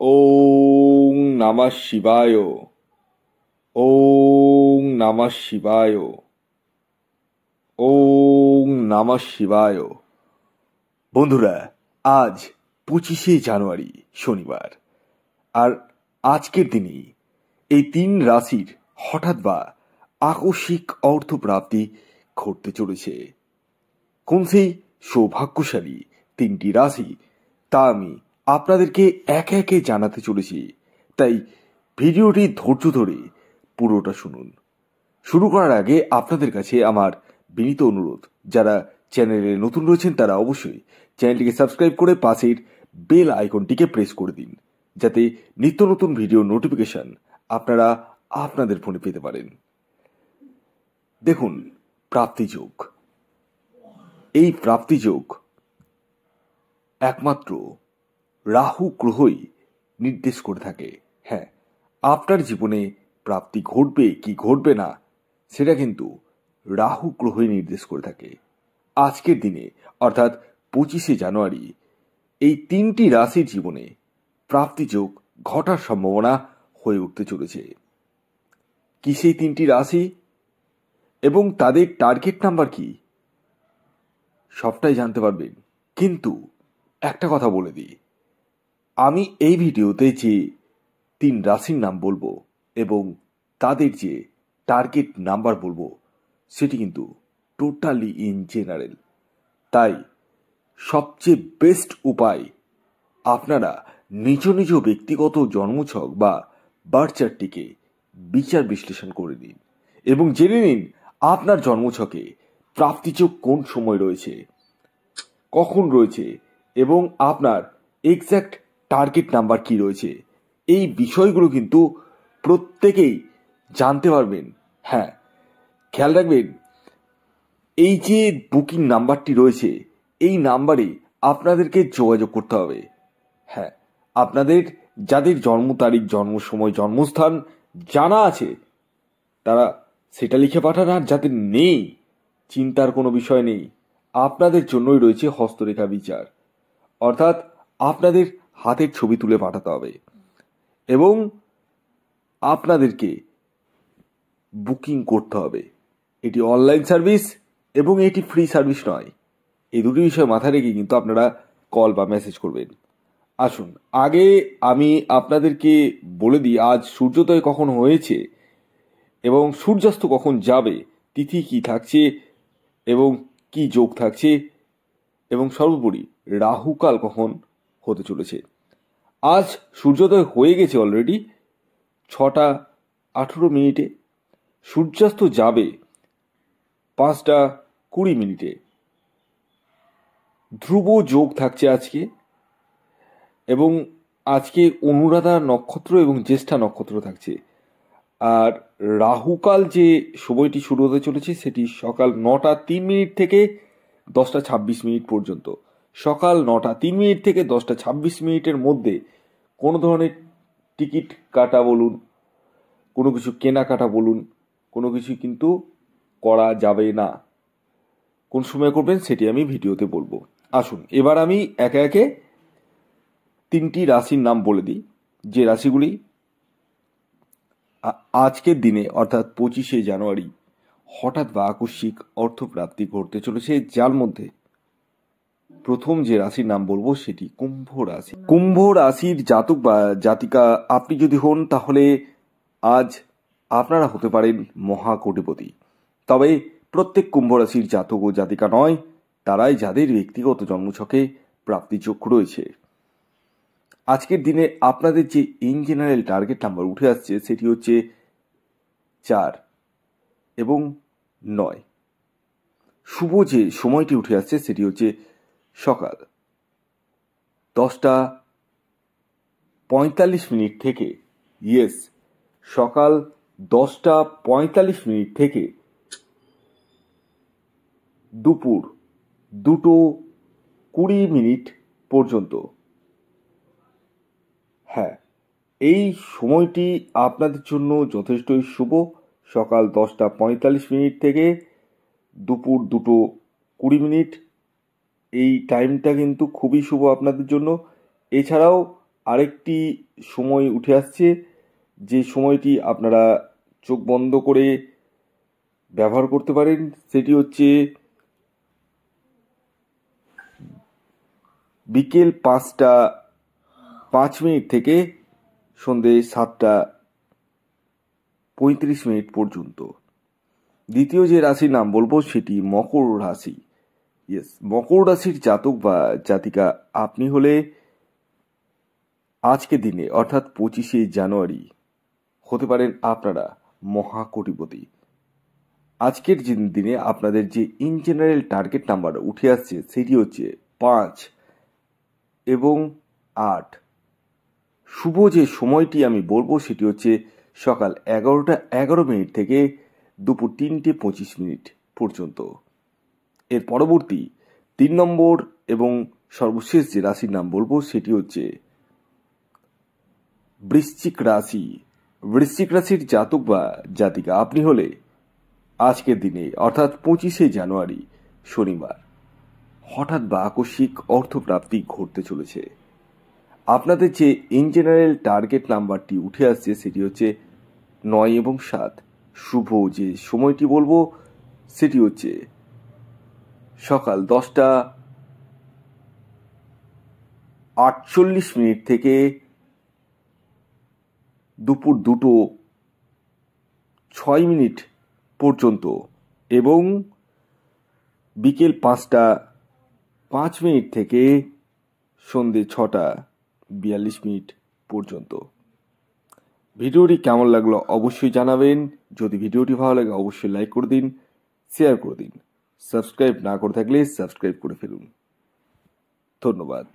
ওং নমঃ শিবায়। ওং নমঃ শিবায়। ওং নমঃ শিবায়। বন্ধুরা, আজ 25শে জানুয়ারি শনিবার, আর আজকের দিনেই এই 3 রাশির হঠাৎ বা আকস্মিক অর্থপ্রাপ্তি ঘটতে চলেছে। কোন সেই সৌভাগ্যশালী 3টি রাশি তা আমি আপনাদেরকে একে একে জানাতে চলেছি, তাই ভিডিওটি ধৈর্য ধরে পুরোটা শুনুন। শুরু করার আগে আপনাদের কাছে আমার বিনীত অনুরোধ, যারা চ্যানেলে নতুন রয়েছেন তারা অবশ্যই চ্যানেলটিকে সাবস্ক্রাইব করে পাশের বেল আইকনটিকে প্রেস করে দিন, যাতে নিত্য নতুন ভিডিও নোটিফিকেশন আপনারা আপনাদের ফোনে পেতে পারেন। দেখুন, প্রাপ্তিযোগ। এই প্রাপ্তিযোগ একমাত্র রাহু গ্রহই নির্দেশ করে থাকে। হ্যাঁ, আপনার জীবনে প্রাপ্তি ঘটবে কি ঘটবে না সেটা কিন্তু রাহু গ্রহই নির্দেশ করে থাকে। আজকের দিনে অর্থাৎ 25শে জানুয়ারি এই 3টি রাশির জীবনে প্রাপ্তিযোগ ঘটার সম্ভাবনা হয়ে উঠতে চলেছে। কি সেই 3টি রাশি এবং তাদের টার্গেট নাম্বার কি, সবটাই জানতে পারবেন। কিন্তু একটা কথা বলে দিই, আমি এই ভিডিওতে যে 3 রাশির নাম বলবো এবং তাদের যে টার্গেট নাম্বার বলবো সেটি কিন্তু টোটালি ইন জেনারেল। তাই সবচেয়ে বেস্ট উপায় আপনারা নিজ নিজ ব্যক্তিগত জন্মছক বা বার্থ চার্টটিকে বিচার বিশ্লেষণ করে নিন এবং জেনে নিন আপনার জন্মছকে প্রাপ্তিযোগ কোন সময় রয়েছে, কখন রয়েছে এবং আপনার এক্স্যাক্ট টার্গেট নাম্বার কি রয়েছে। এই বিষয়গুলো কিন্তু প্রত্যেকেই জানতে পারবেন। হ্যাঁ, খেয়াল রাখবেন, এই যে বুকিং নাম্বারটি রয়েছে এই নাম্বারে আপনাদেরকে যোগাযোগ করতে হবে। হ্যাঁ, আপনাদের যাদের জন্ম তারিখ, জন্ম সময়, জন্মস্থান জানা আছে তারা সেটা লিখে পাঠান, আর যাদের নেই চিন্তার কোনো বিষয় নেই, আপনাদের জন্যই রয়েছে হস্তরেখা বিচার। অর্থাৎ আপনাদের হাতের ছবি তুলে পাঠাতে হবে এবং আপনাদেরকে বুকিং করতে হবে। এটি অনলাইন সার্ভিস এবং এটি ফ্রি সার্ভিস নয়। এই দুটি বিষয় মাথায় রেখে কিন্তু আপনারা কল বা মেসেজ করবেন। আসুন, আগে আমি আপনাদেরকে বলে দিই আজ সূর্যোদয় কখন হয়েছে এবং সূর্যাস্ত কখন যাবে, তিথি কি থাকছে এবং কি যোগ থাকছে এবং সর্বোপরি রাহুকাল কখন হতে চলেছে। আজ সূর্যোদয় হয়ে গেছে অলরেডি 6টা 18 মিনিটে, সূর্যাস্ত যাবে 5টা 20 মিনিটে। ধ্রুব যোগ থাকছে আজকে এবং আজকে অনুরাধা নক্ষত্র এবং জ্যেষ্ঠা নক্ষত্র থাকছে। আর রাহুকাল যে সময়টি শুরু হতে চলেছে সেটি সকাল 9টা 3 মিনিট থেকে 10টা 26 মিনিট পর্যন্ত। সকাল 9টা 3 মিনিট থেকে 10টা 26 মিনিটের মধ্যে কোনো ধরনের টিকিট কাটা বলুন, কোনো কিছু কেনাকাটা বলুন, কোনো কিছু কিন্তু করা যাবে না। কোন সময় করবেন সেটি আমি ভিডিওতে বলবো। আসুন, এবার আমি একে একে 3টি রাশির নাম বলে দিই, যে রাশিগুলি আজকের দিনে অর্থাৎ 25শে জানুয়ারি হঠাৎ বা আকস্মিক অর্থপ্রাপ্তি ঘটতে চলেছে, যার মধ্যে প্রথম যে রাশির নাম বলবো সেটি কুম্ভ রাশি। কুম্ভ রাশির জাতক বা জাতিকা আপনি যদি হন তাহলে আজ আপনারা হতে পারেন মহাকোটিপতি। তবে প্রত্যেক কুম্ভ রাশির জাতক ও জাতিকা নয়, তারাই যাদের ব্যক্তিগত জন্মছকে প্রাপ্তিযোগ রয়েছে। আজকের দিনে আপনাদের যে ইন জেনারেল টার্গেট নাম্বার উঠে আসছে সেটি হচ্ছে 4 এবং 9। শুভ যে সময়টি উঠে আসছে সেটি হচ্ছে সকাল 10টা 45 মিনিট থেকে, সকাল 10টা 45 মিনিট থেকে দুপুর 2টো 20 মিনিট পর্যন্ত। হ্যাঁ, এই সময়টি আপনাদের জন্য যথেষ্টই শুভ। সকাল 10টা 45 মিনিট থেকে দুপুর 2টো 20 মিনিট, এই টাইমটা কিন্তু খুবই শুভ আপনাদের জন্য। এছাড়াও আরেকটি সময় উঠে আসছে, যে সময়টি আপনারা চোখ বন্ধ করে ব্যবহার করতে পারেন। সেটি হচ্ছে বিকেল 5টা 5 মিনিট থেকে সন্ধে 7টা 35 মিনিট পর্যন্ত। দ্বিতীয় যে রাশির নাম বলবো সেটি মকর রাশি। মকর রাশির জাতক বা জাতিকা আপনি হলে আজকে দিনে অর্থাৎ 25শে জানুয়ারি হতে পারেন আপনারা মহাকোটিপতি। আজকের দিনে আপনাদের যে ইন জেনারেল টার্গেট নাম্বার উঠে আসছে সেটি হচ্ছে 5 এবং 8। শুভ যে সময়টি আমি বলবো সেটি হচ্ছে সকাল 11টা 11 মিনিট থেকে দুপুর 3টে 25 মিনিট পর্যন্ত। এর পরবর্তী 3 নম্বর এবং সর্বশেষ যে রাশির নাম বলবো সেটি হচ্ছে বৃশ্চিক রাশি। বৃশ্চিক রাশির জাতক বা জাতিকা আপনি হলে আজকের দিনে অর্থাৎ 25শে জানুয়ারি শনিবার হঠাৎ বা আকস্মিক অর্থপ্রাপ্তি ঘটতে চলেছে। আপনাদের যে ইন জেনারেল টার্গেট নাম্বারটি উঠে আসছে সেটি হচ্ছে 9 এবং 7। শুভ যে সময়টি বলবো সেটি হচ্ছে সকাল 10টা 48 মিনিট থেকে দুপুর 2টো 6 মিনিট পর্যন্ত এবং বিকেল 5টা 5 মিনিট থেকে সন্ধে 6টা 42 মিনিট পর্যন্ত। ভিডিওটি কেমন লাগলো অবশ্যই জানাবেন। যদি ভিডিওটি ভালো লাগে অবশ্যই লাইক করে দিন, শেয়ার করে দিন। সাবস্ক্রাইব না করে থাকলে সাবস্ক্রাইব করে ফেলুন। ধন্যবাদ।